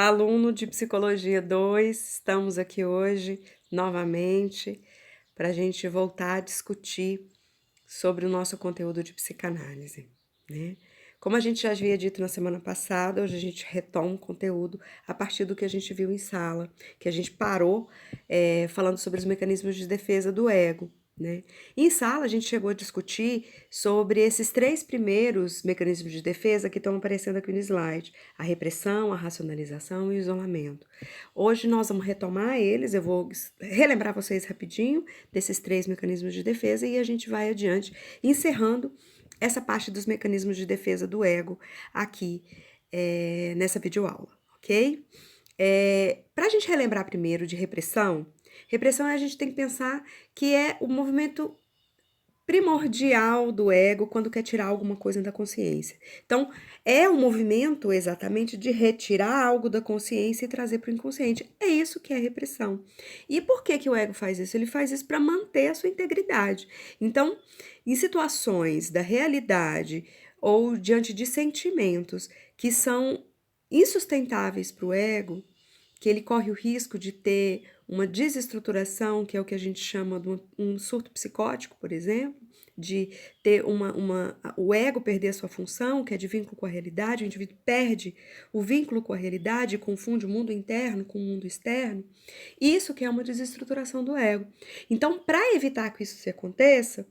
Aluno de Psicologia 2, estamos aqui hoje novamente para a gente voltar a discutir sobre o nosso conteúdo de psicanálise, né? Como a gente já havia dito na semana passada, hoje a gente retoma o conteúdo a partir do que a gente viu em sala, que a gente parou falando sobre os mecanismos de defesa do ego, né? Em sala, a gente chegou a discutir sobre esses 3 primeiros mecanismos de defesa que estão aparecendo aqui no slide: a repressão, a racionalização e o isolamento. Hoje nós vamos retomar eles, eu vou relembrar vocês rapidinho desses 3 mecanismos de defesa e a gente vai adiante, encerrando essa parte dos mecanismos de defesa do ego aqui nessa videoaula, ok? Para a gente relembrar primeiro de repressão, repressão a gente tem que pensar que é o movimento primordial do ego quando quer tirar alguma coisa da consciência. Então, é o movimento exatamente de retirar algo da consciência e trazer para o inconsciente. É isso que é repressão. E por que o ego faz isso? Ele faz isso para manter a sua integridade. Então, em situações da realidade ou diante de sentimentos que são insustentáveis para o ego, que ele corre o risco de ter uma desestruturação, que é o que a gente chama de um surto psicótico, por exemplo, de ter o ego perder a sua função, que é de vínculo com a realidade, o indivíduo perde o vínculo com a realidade e confunde o mundo interno com o mundo externo, isso que é uma desestruturação do ego. Então, para evitar que isso se aconteça,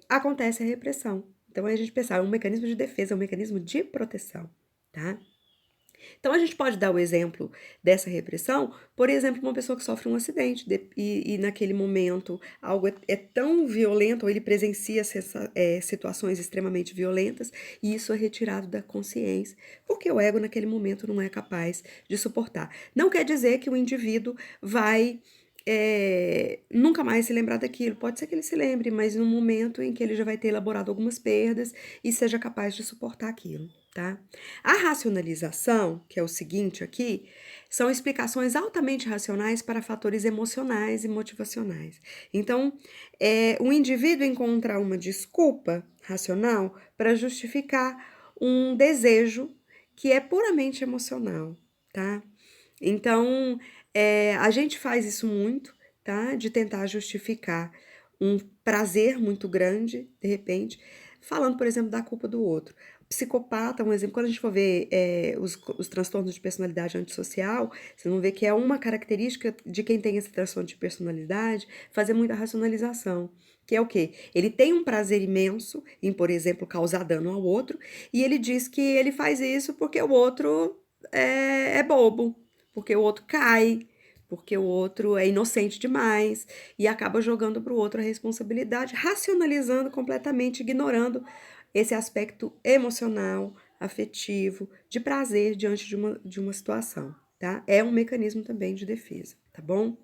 acontece a repressão. Então, a gente pensar, é um mecanismo de defesa, é um mecanismo de proteção, tá? Então, a gente pode dar o exemplo dessa repressão, por exemplo, uma pessoa que sofre um acidente e naquele momento algo é tão violento, ou ele presencia situações extremamente violentas, e isso é retirado da consciência, porque o ego naquele momento não é capaz de suportar. Não quer dizer que o indivíduo vai nunca mais se lembrar daquilo. Pode ser que ele se lembre, mas no momento em que ele já vai ter elaborado algumas perdas e seja capaz de suportar aquilo, tá? A racionalização, que é o seguinte aqui, são explicações altamente racionais para fatores emocionais e motivacionais. Então, o indivíduo encontra uma desculpa racional para justificar um desejo que é puramente emocional, tá? Então, a gente faz isso muito, tá? De tentar justificar um prazer muito grande, de repente, falando, por exemplo, da culpa do outro. Psicopata, um exemplo, quando a gente for ver os transtornos de personalidade antissocial, vocês vão ver que é uma característica de quem tem esse transtorno de personalidade fazer muita racionalização. Que é o quê? Ele tem um prazer imenso em, por exemplo, causar dano ao outro, e ele diz que ele faz isso porque o outro é bobo, porque o outro cai, porque o outro é inocente demais e acaba jogando para o outro a responsabilidade, racionalizando completamente, ignorando esse aspecto emocional, afetivo, de prazer diante de uma situação, tá? É um mecanismo também de defesa, tá bom?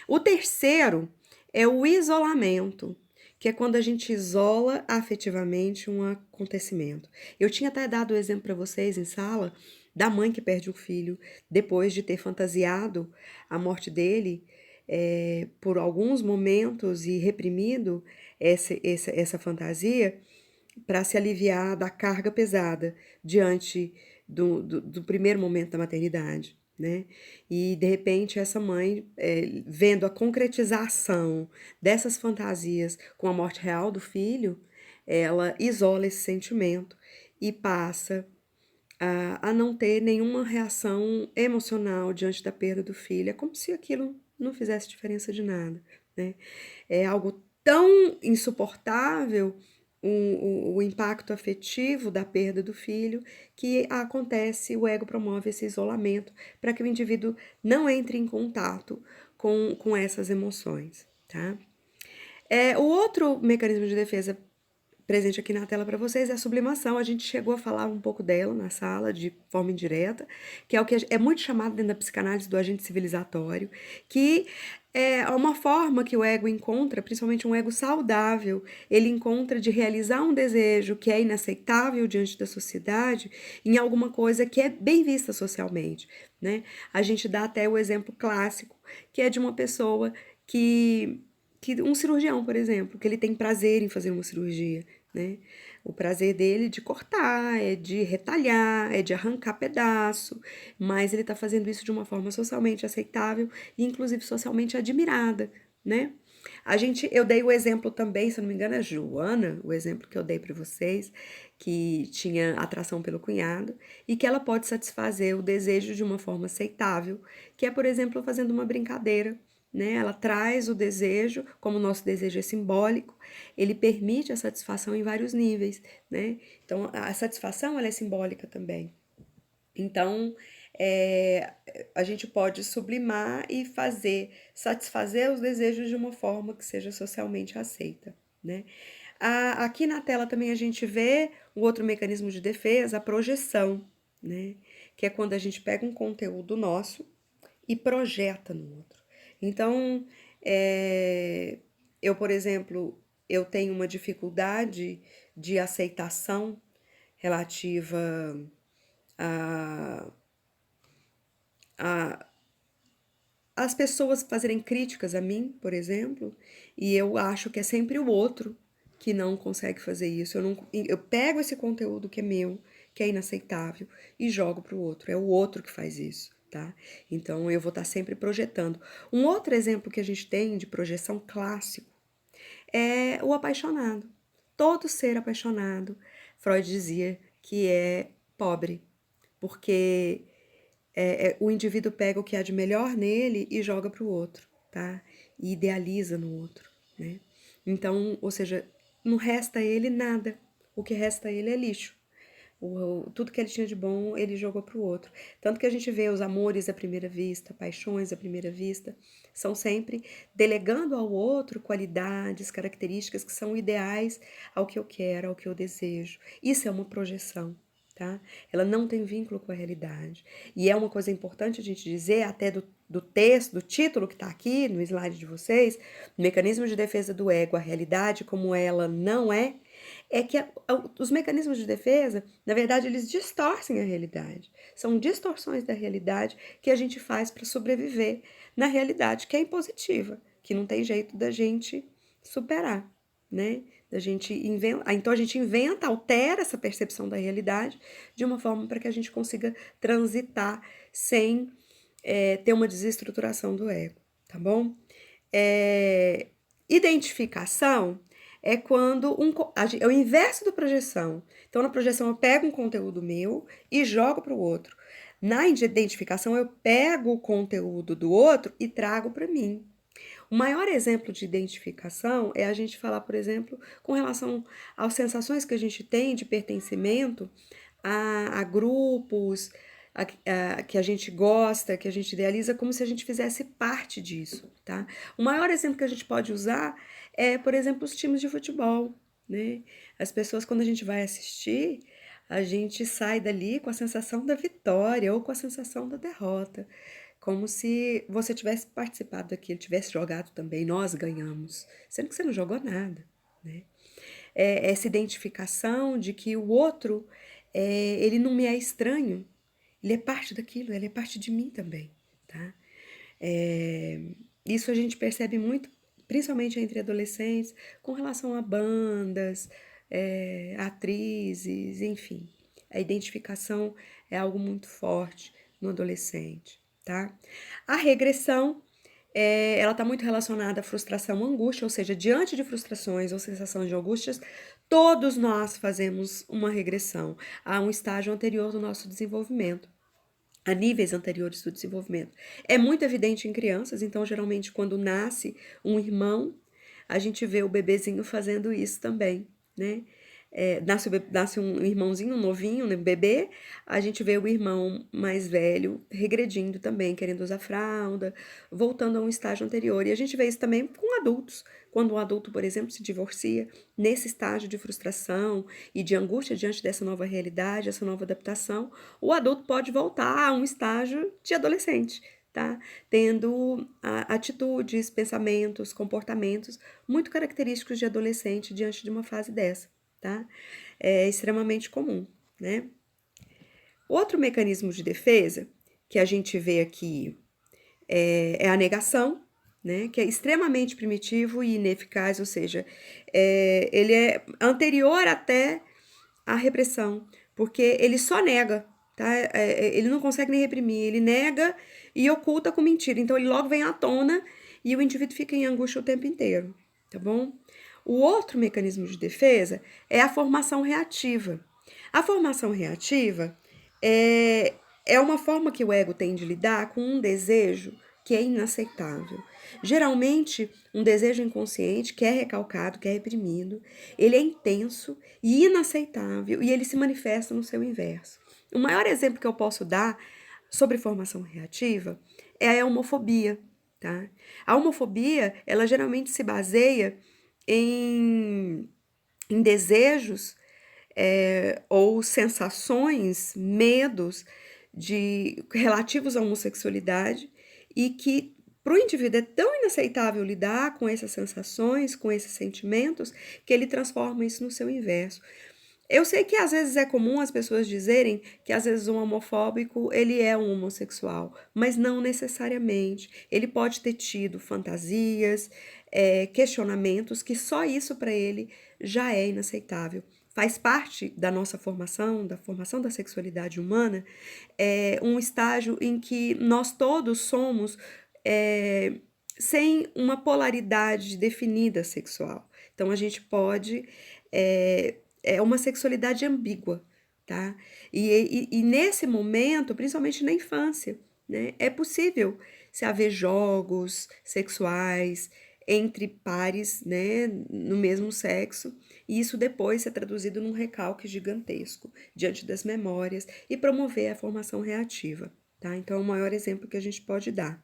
O terceiro é o isolamento, que é quando a gente isola afetivamente um acontecimento. Eu tinha até dado o exemplo para vocês em sala da mãe que perde um filho depois de ter fantasiado a morte dele por alguns momentos e reprimido essa fantasia para se aliviar da carga pesada diante do primeiro momento da maternidade, né? E de repente essa mãe, vendo a concretização dessas fantasias com a morte real do filho, ela isola esse sentimento e passa a não ter nenhuma reação emocional diante da perda do filho. É como se aquilo não fizesse diferença de nada, né? É algo tão insuportável o impacto afetivo da perda do filho que acontece, o ego promove esse isolamento para que o indivíduo não entre em contato com essas emoções, tá? O outro mecanismo de defesa presente aqui na tela para vocês é a sublimação. A gente chegou a falar um pouco dela na sala de forma indireta, que é o que é muito chamado dentro da psicanálise do agente civilizatório, que é uma forma que o ego encontra, principalmente um ego saudável, ele encontra de realizar um desejo que é inaceitável diante da sociedade em alguma coisa que é bem vista socialmente, né? A gente dá até o exemplo clássico, que é de uma pessoa que um cirurgião, por exemplo, que ele tem prazer em fazer uma cirurgia, né? O prazer dele é de cortar, é de retalhar, é de arrancar pedaço, mas ele está fazendo isso de uma forma socialmente aceitável e inclusive socialmente admirada, né? Eu dei o exemplo também, se eu não me engano, é Joana, o exemplo que eu dei para vocês, que tinha atração pelo cunhado e que ela pode satisfazer o desejo de uma forma aceitável, que é, por exemplo, fazendo uma brincadeira, né? Ela traz o desejo, como o nosso desejo é simbólico, ele permite a satisfação em vários níveis, né? Então, a satisfação ela é simbólica também. Então, é, a gente pode sublimar e satisfazer os desejos de uma forma que seja socialmente aceita, né? Aqui na tela também a gente vê o outro mecanismo de defesa, a projeção, né? Que é quando a gente pega um conteúdo nosso e projeta no outro. Então, é, por exemplo, eu tenho uma dificuldade de aceitação relativa a, a as pessoas fazerem críticas a mim, por exemplo, e eu acho que é sempre o outro que não consegue fazer isso. Eu pego esse conteúdo que é meu, que é inaceitável, e jogo para o outro. É o outro que faz isso, tá? Então eu vou estar sempre projetando. Um outro exemplo que a gente tem de projeção clássico é o apaixonado. Todo ser apaixonado, Freud dizia que é pobre, porque o indivíduo pega o que há de melhor nele e joga para o outro, tá? E idealiza no outro, né? Então, ou seja, não resta a ele nada. O que resta a ele é lixo. Tudo que ele tinha de bom, ele jogou para o outro. Tanto que a gente vê os amores à primeira vista, paixões à primeira vista, são sempre delegando ao outro qualidades, características que são ideais ao que eu quero, ao que eu desejo. Isso é uma projeção. Tá? Ela não tem vínculo com a realidade. E é uma coisa importante a gente dizer, até do texto, do título que está aqui no slide de vocês, Mecanismo de Defesa do Ego, a realidade como ela não é que os mecanismos de defesa, na verdade, eles distorcem a realidade. São distorções da realidade que a gente faz para sobreviver na realidade que é impositiva, que não tem jeito da gente superar, né? Então a gente inventa, altera essa percepção da realidade de uma forma para que a gente consiga transitar sem ter uma desestruturação do ego, tá bom? Identificação é quando é o inverso da projeção. Então, na projeção, eu pego um conteúdo meu e jogo para o outro. Na identificação, eu pego o conteúdo do outro e trago para mim. O maior exemplo de identificação é a gente falar, por exemplo, com relação às sensações que a gente tem de pertencimento a grupos, que a gente gosta, que a gente idealiza, como se a gente fizesse parte disso, tá? O maior exemplo que a gente pode usar é, por exemplo, os times de futebol, né? As pessoas, quando a gente vai assistir, a gente sai dali com a sensação da vitória ou com a sensação da derrota, como se você tivesse participado daquilo, tivesse jogado também, nós ganhamos, sendo que você não jogou nada, né? Essa identificação de que o outro, ele não me é estranho, ele é parte daquilo, ele é parte de mim também, tá? É, isso a gente percebe muito, principalmente entre adolescentes, com relação a bandas, atrizes, enfim. A identificação é algo muito forte no adolescente, tá? A regressão ela está muito relacionada à frustração, angústia, ou seja, diante de frustrações ou sensações de angústias, todos nós fazemos uma regressão a um estágio anterior do nosso desenvolvimento, a níveis anteriores do desenvolvimento. É muito evidente em crianças, então, geralmente, quando nasce um irmão, a gente vê o bebezinho fazendo isso também, né? Nasce um irmãozinho um novinho, né, bebê, a gente vê o irmão mais velho regredindo também, querendo usar fralda, voltando a um estágio anterior. E a gente vê isso também com adultos. Quando um adulto, por exemplo, se divorcia, nesse estágio de frustração e de angústia diante dessa nova realidade, essa nova adaptação, o adulto pode voltar a um estágio de adolescente, tá? Tendo atitudes, pensamentos, comportamentos muito característicos de adolescente diante de uma fase dessa, tá? É extremamente comum, né? Outro mecanismo de defesa que a gente vê aqui é a negação, né? Que é extremamente primitivo e ineficaz, ou seja, ele é anterior até a repressão, porque ele só nega, tá? Ele não consegue nem reprimir, ele nega e oculta com mentira. Então ele logo vem à tona e o indivíduo fica em angústia o tempo inteiro, tá bom? O outro mecanismo de defesa é a formação reativa. A formação reativa é uma forma que o ego tem de lidar com um desejo que é inaceitável. Geralmente, um desejo inconsciente que é recalcado, que é reprimido, ele é intenso e inaceitável e ele se manifesta no seu inverso. O maior exemplo que eu posso dar sobre formação reativa é a homofobia, tá? A homofobia, ela geralmente se baseia em desejos ou sensações, medos relativos à homossexualidade e que para o indivíduo é tão inaceitável lidar com essas sensações, com esses sentimentos, que ele transforma isso no seu inverso. Eu sei que às vezes é comum as pessoas dizerem que às vezes um homofóbico ele é um homossexual, mas não necessariamente. Ele pode ter tido fantasias, questionamentos que só isso para ele já é inaceitável. Faz parte da nossa formação, da formação da sexualidade humana, um estágio em que nós todos somos sem uma polaridade definida sexual. Então a gente pode é uma sexualidade ambígua, tá? E nesse momento, principalmente na infância, né, é possível se haver jogos sexuais entre pares, né, no mesmo sexo, e isso depois ser traduzido num recalque gigantesco diante das memórias e promover a formação reativa, tá? Então é o maior exemplo que a gente pode dar.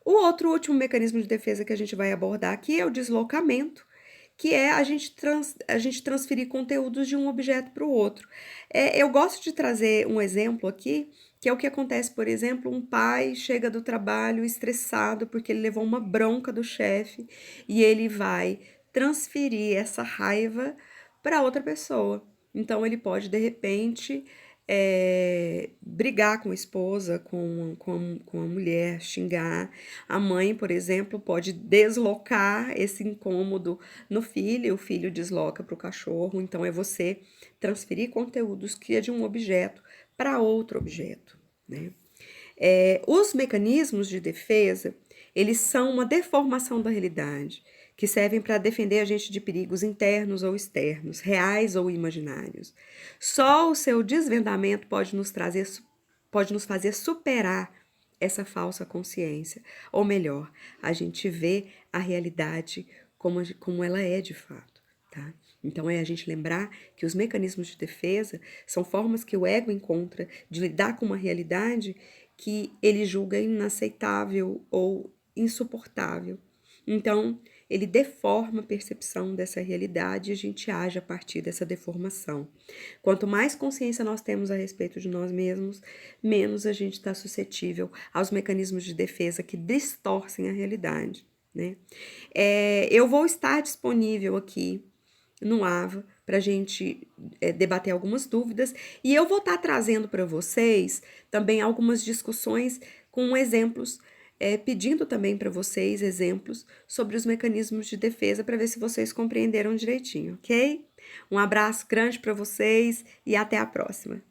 O outro último mecanismo de defesa que a gente vai abordar aqui é o deslocamento, que é a gente transferir conteúdos de um objeto para o outro. Eu gosto de trazer um exemplo aqui, que é o que acontece, por exemplo, um pai chega do trabalho estressado porque ele levou uma bronca do chefe e ele vai transferir essa raiva para outra pessoa. Então, ele pode, de repente, brigar com a esposa, com a mulher, xingar. A mãe, por exemplo, pode deslocar esse incômodo no filho, o filho desloca para o cachorro. Então, é você transferir conteúdos que é de um objeto para outro objeto, né? Os mecanismos de defesa, eles são uma deformação da realidade, que servem para defender a gente de perigos internos ou externos, reais ou imaginários. Só o seu desvendamento pode nos fazer superar essa falsa consciência, ou melhor, a gente vê a realidade como ela é de fato, tá? Então, é a gente lembrar que os mecanismos de defesa são formas que o ego encontra de lidar com uma realidade que ele julga inaceitável ou insuportável. Então, ele deforma a percepção dessa realidade e a gente age a partir dessa deformação. Quanto mais consciência nós temos a respeito de nós mesmos, menos a gente está suscetível aos mecanismos de defesa que distorcem a realidade, né? Eu vou estar disponível aqui no AVA para a gente debater algumas dúvidas e eu vou estar trazendo para vocês também algumas discussões com exemplos, pedindo também para vocês exemplos sobre os mecanismos de defesa para ver se vocês compreenderam direitinho, ok? Um abraço grande para vocês e até a próxima!